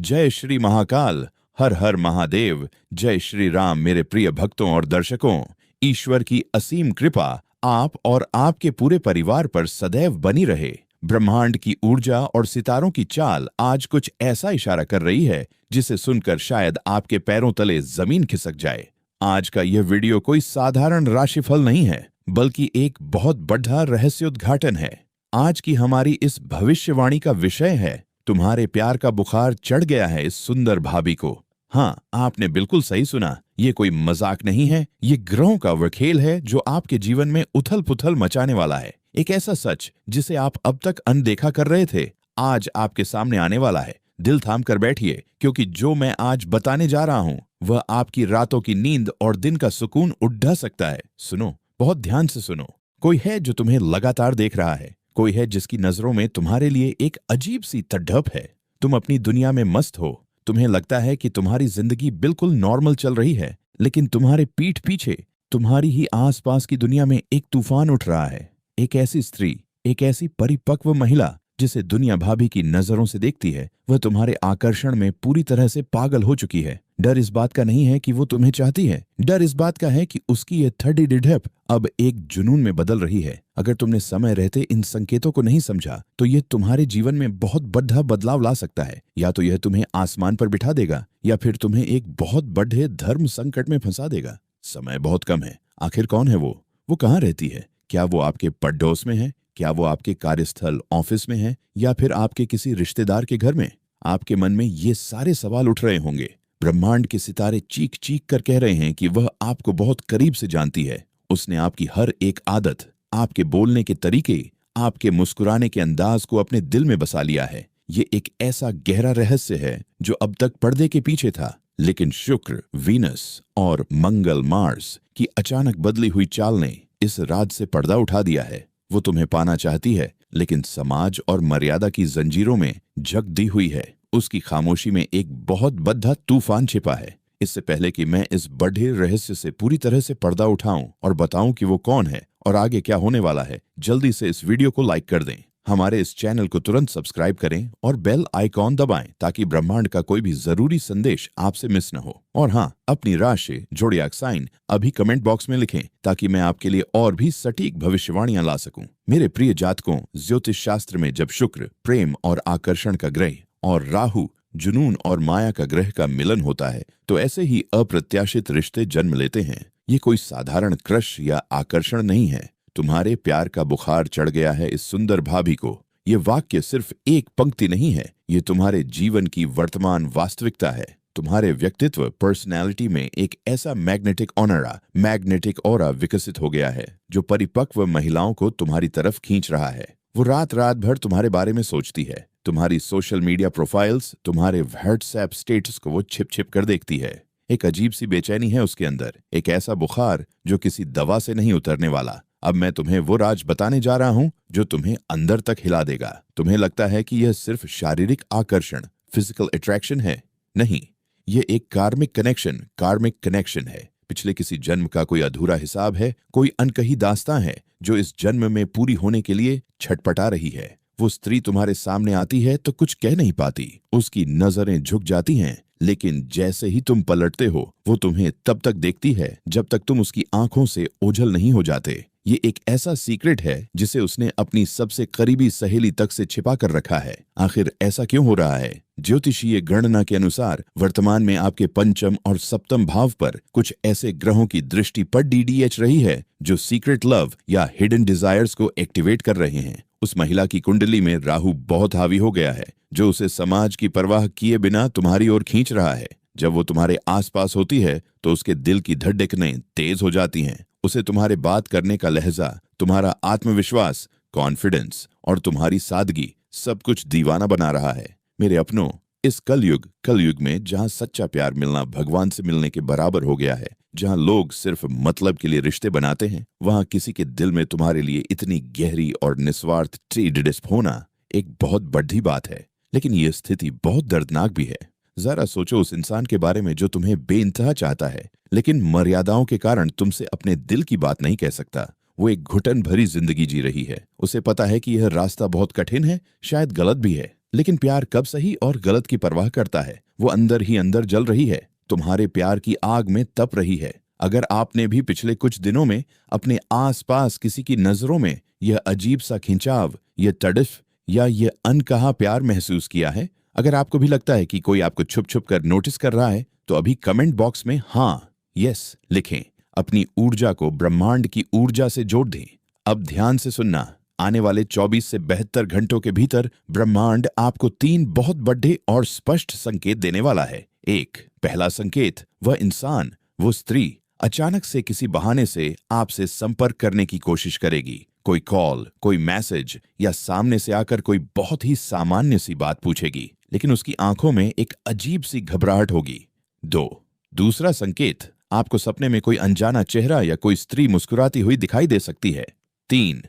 जय श्री महाकाल। हर हर महादेव। जय श्री राम। मेरे प्रिय भक्तों और दर्शकों, ईश्वर की असीम कृपा आप और आपके पूरे परिवार पर सदैव बनी रहे। ब्रह्मांड की ऊर्जा और सितारों की चाल आज कुछ ऐसा इशारा कर रही है जिसे सुनकर शायद आपके पैरों तले जमीन खिसक जाए। आज का यह वीडियो कोई साधारण राशिफल नहीं है, बल्कि एक बहुत बड़ा रहस्योद्घाटन है। आज की हमारी इस भविष्यवाणी का विषय है, तुम्हारे प्यार का बुखार चढ़ गया है इस सुंदर भाभी को। हाँ, आपने बिल्कुल सही सुना। ये कोई मजाक नहीं है, ये ग्रहों का वह खेल है जो आपके जीवन में उथल पुथल मचाने वाला है। एक ऐसा सच जिसे आप अब तक अनदेखा कर रहे थे, आज आपके सामने आने वाला है। दिल थाम कर बैठिए, क्योंकि जो मैं आज बताने जा रहा हूँ वह आपकी रातों की नींद और दिन का सुकून उड़ा सकता है। सुनो, बहुत ध्यान से सुनो। कोई है जो तुम्हें लगातार देख रहा है, कोई है जिसकी नजरों में तुम्हारे लिए एक अजीब सी तड़प है। तुम अपनी दुनिया में मस्त हो, तुम्हें लगता है कि तुम्हारी जिंदगी बिल्कुल नॉर्मल चल रही है, लेकिन तुम्हारे पीठ पीछे, तुम्हारी ही आसपास की दुनिया में एक तूफान उठ रहा है। एक ऐसी स्त्री, एक ऐसी परिपक्व महिला जिसे दुनिया भाभी की नजरों से देखती है, वह तुम्हारे आकर्षण में पूरी तरह से पागल हो चुकी है। डर इस बात का नहीं है कि वो तुम्हें चाहती है, डर इस बात का है कि उसकी ये थर्डी डिढप अब एक जुनून में बदल रही है। अगर तुमने समय रहते इन संकेतों को नहीं समझा तो ये तुम्हारे जीवन में बहुत बड़ा बदलाव ला सकता है। या तो यह तुम्हें आसमान पर बिठा देगा, या फिर तुम्हें एक बहुत बड़े धर्म संकट में फंसा देगा। समय बहुत कम है। आखिर कौन है वो कहाँ रहती है? क्या वो आपके पड़ोस में है? क्या वो आपके कार्यस्थल ऑफिस में है, या फिर आपके किसी रिश्तेदार के घर में? आपके मन में ये सारे सवाल उठ रहे होंगे। ब्रह्मांड के सितारे चीख चीख कर कह रहे हैं कि वह आपको बहुत करीब से जानती है। उसने आपकी हर एक आदत, आपके बोलने के तरीके, आपके मुस्कुराने के अंदाज को अपने दिल में बसा लिया है। ये एक ऐसा गहरा रहस्य है जो अब तक पर्दे के पीछे था, लेकिन शुक्र, वीनस और मंगल, मार्स की अचानक बदली हुई चाल ने इस राज से पर्दा उठा दिया है। वो तुम्हें पाना चाहती है, लेकिन समाज और मर्यादा की जंजीरों में जकड़ी दी हुई है। उसकी खामोशी में एक बहुत बड़ा तूफान छिपा है। इससे पहले कि मैं इस बड़े रहस्य से पूरी तरह से पर्दा उठाऊं और बताऊं कि वो कौन है और आगे क्या होने वाला है, जल्दी से इस वीडियो को लाइक कर दें। हमारे इस चैनल को तुरंत सब्सक्राइब करें और बेल आइकॉन दबाएं, ताकि ब्रह्मांड का कोई भी जरूरी संदेश आपसे मिस न हो। और हाँ, अपनी राशि, जोडियाक साइन अभी कमेंट बॉक्स में लिखें, ताकि मैं आपके लिए और भी सटीक भविष्यवाणियां ला सकूं। मेरे प्रिय जातकों, ज्योतिष शास्त्र में जब शुक्र प्रेम और आकर्षण का ग्रह और राहु जुनून और माया का ग्रह का मिलन होता है, तो ऐसे ही अप्रत्याशित रिश्ते जन्म लेते हैं। ये कोई साधारण क्रश या आकर्षण नहीं है। तुम्हारे प्यार का बुखार चढ़ गया है इस सुंदर भाभी को। ये वाक्य सिर्फ एक पंक्ति नहीं है, ये तुम्हारे जीवन की वर्तमान वास्तविकता है। तुम्हारे व्यक्तित्व, पर्सनैलिटी में एक ऐसा मैग्नेटिक ऑरा विकसित हो गया है जो परिपक्व महिलाओं को तुम्हारी तरफ खींच रहा है। वो रात रात भर तुम्हारे बारे में सोचती है। तुम्हारी सोशल मीडिया प्रोफाइल्स, तुम्हारे व्हाट्सएप स्टेटस को वो छिप छिप कर देखती है। एक अजीब सी बेचैनी है उसके अंदर, एक ऐसा बुखार जो किसी दवा से नहीं उतरने वाला। अब मैं तुम्हें वो राज बताने जा रहा हूं जो तुम्हें अंदर तक हिला देगा। तुम्हें लगता है कि यह सिर्फ शारीरिक आकर्षण, फिजिकल अट्रैक्शन है। नहीं, यह एक कार्मिक कनेक्शन है। पिछले किसी जन्म का कोई अधूरा हिसाब है, कोई अनकही दास्तां है जो इस जन्म में पूरी होने के लिए छटपटा रही है। वो स्त्री तुम्हारे सामने आती है तो कुछ कह नहीं पाती, उसकी नजरें झुक जाती हैं, लेकिन जैसे ही तुम पलटते हो, वो तुम्हें तब तक देखती है जब तक तुम उसकी आंखों से ओझल नहीं हो जाते। ये एक ऐसा सीक्रेट है जिसे उसने अपनी सबसे करीबी सहेली तक से छिपा कर रखा है। आखिर ऐसा क्यों हो रहा है? ज्योतिषीय गणना के अनुसार वर्तमान में आपके पंचम और सप्तम भाव पर कुछ ऐसे ग्रहों की दृष्टि पर DDH रही है जो सीक्रेट लव या हिडन डिजायर्स को एक्टिवेट कर रहे हैं। उस महिला की कुंडली में राहु बहुत हावी हो गया है, जो उसे समाज की परवाह किए बिना तुम्हारी ओर खींच रहा है। जब वो तुम्हारे आसपास होती है तो उसके दिल की धड़कनें तेज हो जाती हैं। उसे तुम्हारे बात करने का लहजा, तुम्हारा आत्मविश्वास, कॉन्फिडेंस और तुम्हारी सादगी सब कुछ दीवाना बना रहा है। मेरे अपनों, इस कलयुग में जहां सच्चा प्यार मिलना भगवान से मिलने के बराबर हो गया है, जहां लोग सिर्फ मतलब के लिए रिश्ते बनाते हैं, वहां किसी के दिल में तुम्हारे लिए इतनी गहरी और निस्वार्थ ट्रीडिस्प होना एक बहुत बड़ी बात है। लेकिन यह स्थिति बहुत दर्दनाक भी है। जरा सोचो उस इंसान के बारे में जो तुम्हें बेइंतहा चाहता है, लेकिन मर्यादाओं के कारण तुमसे अपने दिल की बात नहीं कह सकता। वो एक घुटन भरी जिंदगी जी रही है। उसे पता है कि यह रास्ता बहुत कठिन है, शायद गलत भी है, लेकिन प्यार कब सही और गलत की परवाह करता है? वो अंदर ही अंदर जल रही है, तुम्हारे प्यार की आग में तप रही है। अगर आपने भी पिछले कुछ दिनों में अपने आसपास किसी की नजरों में यह अजीब सा खिंचाव, यह तड़फ या यह अनकहा प्यार महसूस किया है, अगर आपको भी लगता है कि कोई आपको छुप छुप कर नोटिस कर रहा है, तो अभी कमेंट बॉक्स में हाँ, यस लिखें। अपनी ऊर्जा को ब्रह्मांड की ऊर्जा से जोड़ दें। अब ध्यान से सुनना, आने वाले 24 से 72 घंटों के भीतर ब्रह्मांड आपको 3 बहुत बड़े और स्पष्ट संकेत देने वाला है। एक, पहला संकेत, वह इंसान, वो स्त्री अचानक से किसी बहाने से आपसे संपर्क करने की कोशिश करेगी। कोई कॉल, कोई मैसेज या सामने से आकर कोई बहुत ही सामान्य सी बात पूछेगी, लेकिन उसकी आंखों में एक अजीब सी घबराहट होगी। दो, दूसरा संकेत, आपको सपने में कोई अनजाना चेहरा या कोई स्त्री मुस्कुराती हुई दिखाई दे सकती है। तीन,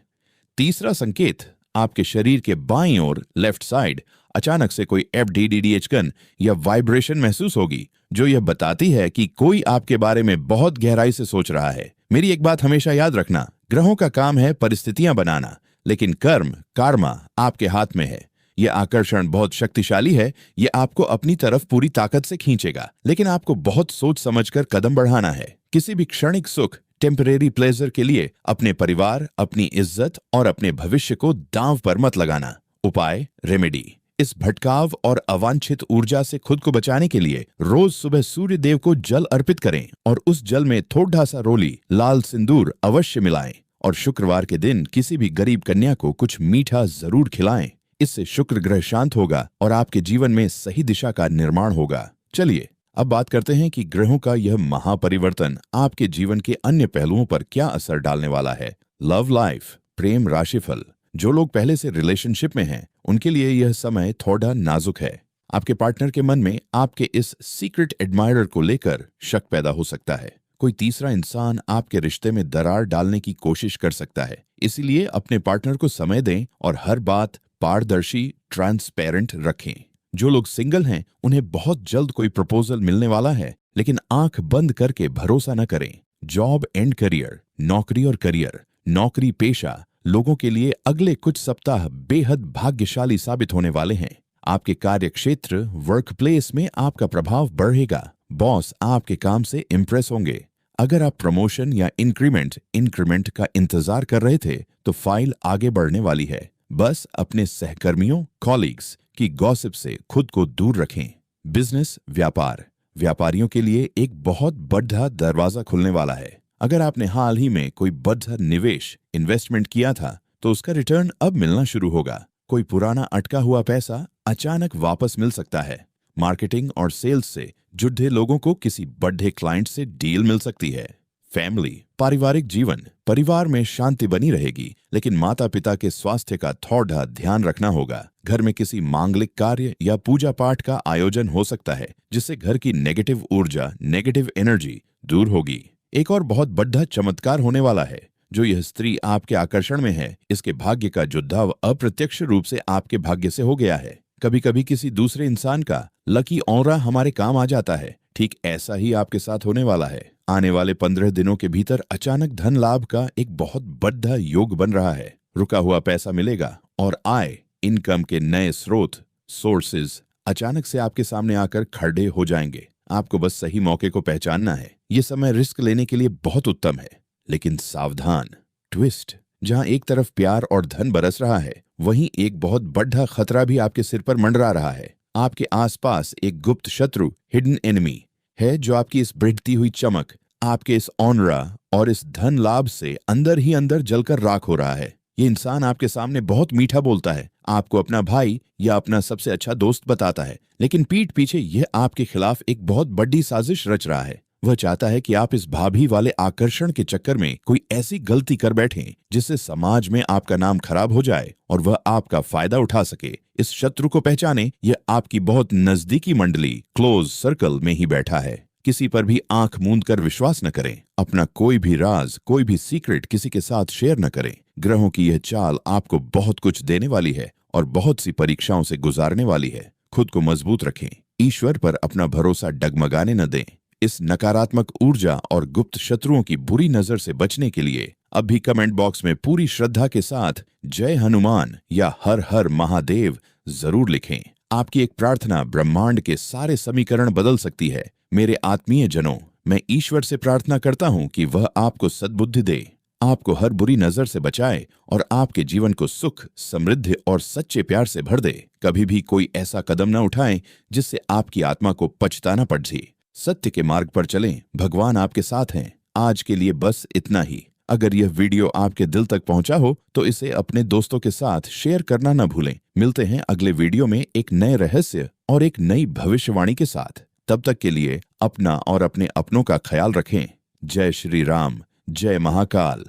तीसरा संकेत, आपके शरीर के बाईं ओर लेफ्ट साइड अचानक से कोई FDDDH गन या वाइब्रेशन महसूस होगी, जो यह बताती है कि कोई आपके बारे में बहुत गहराई से सोच रहा है। मेरी एक बात हमेशा याद रखना, ग्रहों का काम है परिस्थितियां बनाना, लेकिन कर्म, कार्मा आपके हाथ में है। यह आकर्षण बहुत शक्तिशाली है, यह आपको अपनी तरफ पूरी ताकत से खींचेगा, लेकिन आपको बहुत सोच समझकर कदम बढ़ाना है। किसी भी क्षणिक सुख, टेम्परेरी प्लेजर के लिए अपने परिवार, अपनी इज्जत और अपने भविष्य को दांव पर मत लगाना। उपाय, रेमेडी, इस भटकाव और अवांछित ऊर्जा से खुद को बचाने के लिए रोज सुबह सूर्य देव को जल अर्पित करें और उस जल में थोड़ा सा रोली लाल सिंदूर अवश्य मिलाएं और शुक्रवार के दिन किसी भी गरीब कन्या को कुछ मीठा जरूर खिलाएं। इससे शुक्र ग्रह शांत होगा और आपके जीवन में सही दिशा का निर्माण होगा। चलिए अब बात करते हैं कि ग्रहों का यह महापरिवर्तन आपके जीवन के अन्य पहलुओं पर क्या असर डालने वाला है। लव लाइफ, प्रेम राशिफल। जो लोग पहले से रिलेशनशिप में हैं, उनके लिए यह समय थोड़ा नाजुक है। आपके पार्टनर के मन में आपके इस सीक्रेट एडमायरर को लेकर शक पैदा हो सकता है। कोई तीसरा इंसान आपके रिश्ते में दरार डालने की कोशिश कर सकता है। इसीलिए अपने पार्टनर को समय दें और हर बात पारदर्शी, ट्रांसपेरेंट रखें। जो लोग सिंगल हैं, उन्हें बहुत जल्द कोई प्रपोजल मिलने वाला है, लेकिन आंख बंद करके भरोसा न करें। जॉब एंड करियर, नौकरी और करियर, नौकरी पेशा लोगों के लिए अगले कुछ सप्ताह बेहद भाग्यशाली साबित होने वाले हैं। आपके कार्य क्षेत्र, वर्क प्लेस में आपका प्रभाव बढ़ेगा। बॉस आपके काम से इम्प्रेस होंगे। अगर आप प्रमोशन या इंक्रीमेंट का इंतजार कर रहे थे, तो फाइल आगे बढ़ने वाली है। बस अपने सहकर्मियों, कॉलीग्स की गॉसिप से खुद को दूर रखें। बिजनेस, व्यापार, व्यापारियों के लिए एक बहुत बड़ा दरवाजा खुलने वाला है। अगर आपने हाल ही में कोई बड़ा निवेश, इन्वेस्टमेंट किया था, तो उसका रिटर्न अब मिलना शुरू होगा। कोई पुराना अटका हुआ पैसा अचानक वापस मिल सकता है। मार्केटिंग और सेल्स से जुड़े लोगों को किसी बड़े क्लाइंट से डील मिल सकती है। फैमिली, पारिवारिक जीवन, परिवार में शांति बनी रहेगी, लेकिन माता पिता के स्वास्थ्य का थोड़ा ध्यान रखना होगा। घर में किसी मांगलिक कार्य या पूजा पाठ का आयोजन हो सकता है, जिससे घर की नेगेटिव ऊर्जा, नेगेटिव एनर्जी दूर होगी। एक और बहुत बड़ा चमत्कार होने वाला है। जो यह स्त्री आपके आकर्षण में है, इसके भाग्य का जुड़ाव अप्रत्यक्ष रूप से आपके भाग्य से हो गया है। कभी कभी किसी दूसरे इंसान का लकी ऑरा हमारे काम आ जाता है। ठीक ऐसा ही आपके साथ होने वाला है। आने वाले 15 दिनों के भीतर अचानक धन लाभ का एक बहुत बड़ा योग बन रहा है। रुका हुआ पैसा मिलेगा और आय, इनकम के नए स्रोत, सोर्सेज अचानक से आपके सामने आकर खड़े हो जाएंगे। आपको बस सही मौके को पहचानना है। ये समय रिस्क लेने के लिए बहुत उत्तम है, लेकिन सावधान। ट्विस्ट, जहां एक तरफ प्यार और धन बरस रहा है, वहीं एक बहुत बड़ा खतरा भी आपके सिर पर मंडरा रहा है। आपके आसपास एक गुप्त शत्रु, हिडन एनिमी है, जो आपकी इस बढ़ती हुई चमक, आपके इस ऑनरा और इस धन लाभ से अंदर ही अंदर जलकर राख हो रहा है। ये इंसान आपके सामने बहुत मीठा बोलता है, आपको अपना भाई या अपना सबसे अच्छा दोस्त बताता है, लेकिन पीठ पीछे यह आपके खिलाफ एक बहुत बड़ी साजिश रच रहा है। वह चाहता है कि आप इस भाभी वाले आकर्षण के चक्कर में कोई ऐसी गलती कर बैठें जिससे समाज में आपका नाम खराब हो जाए और वह आपका फायदा उठा सके। इस शत्रु को पहचाने, यह आपकी बहुत नजदीकी मंडली, क्लोज सर्कल में ही बैठा है। किसी पर भी आंख मूंद कर विश्वास न करें। अपना कोई भी राज, कोई भी सीक्रेट किसी के साथ शेयर न करें। ग्रहों की यह चाल आपको बहुत कुछ देने वाली है और बहुत सी परीक्षाओं से गुजारने वाली है। खुद को मजबूत रखें। ईश्वर पर अपना भरोसा डगमगाने न दें। इस नकारात्मक ऊर्जा और गुप्त शत्रुओं की बुरी नजर से बचने के लिए अभी कमेंट बॉक्स में पूरी श्रद्धा के साथ जय हनुमान या हर हर महादेव जरूर लिखें। आपकी एक प्रार्थना ब्रह्मांड के सारे समीकरण बदल सकती है। मेरे आत्मीय जनों, मैं ईश्वर से प्रार्थना करता हूं कि वह आपको सद्बुद्धि दे, आपको हर बुरी नजर से बचाए और आपके जीवन को सुख, समृद्धि और सच्चे प्यार से भर दे। कभी भी कोई ऐसा कदम न उठाएं जिससे आपकी आत्मा को पछताना पड़ जाए। सत्य के मार्ग पर चलें, भगवान आपके साथ हैं। आज के लिए बस इतना ही। अगर यह वीडियो आपके दिल तक पहुंचा हो तो इसे अपने दोस्तों के साथ शेयर करना न भूलें। मिलते हैं अगले वीडियो में एक नए रहस्य और एक नई भविष्यवाणी के साथ। तब तक के लिए अपना और अपने अपनों का ख्याल रखें। जय श्री राम, जय महाकाल।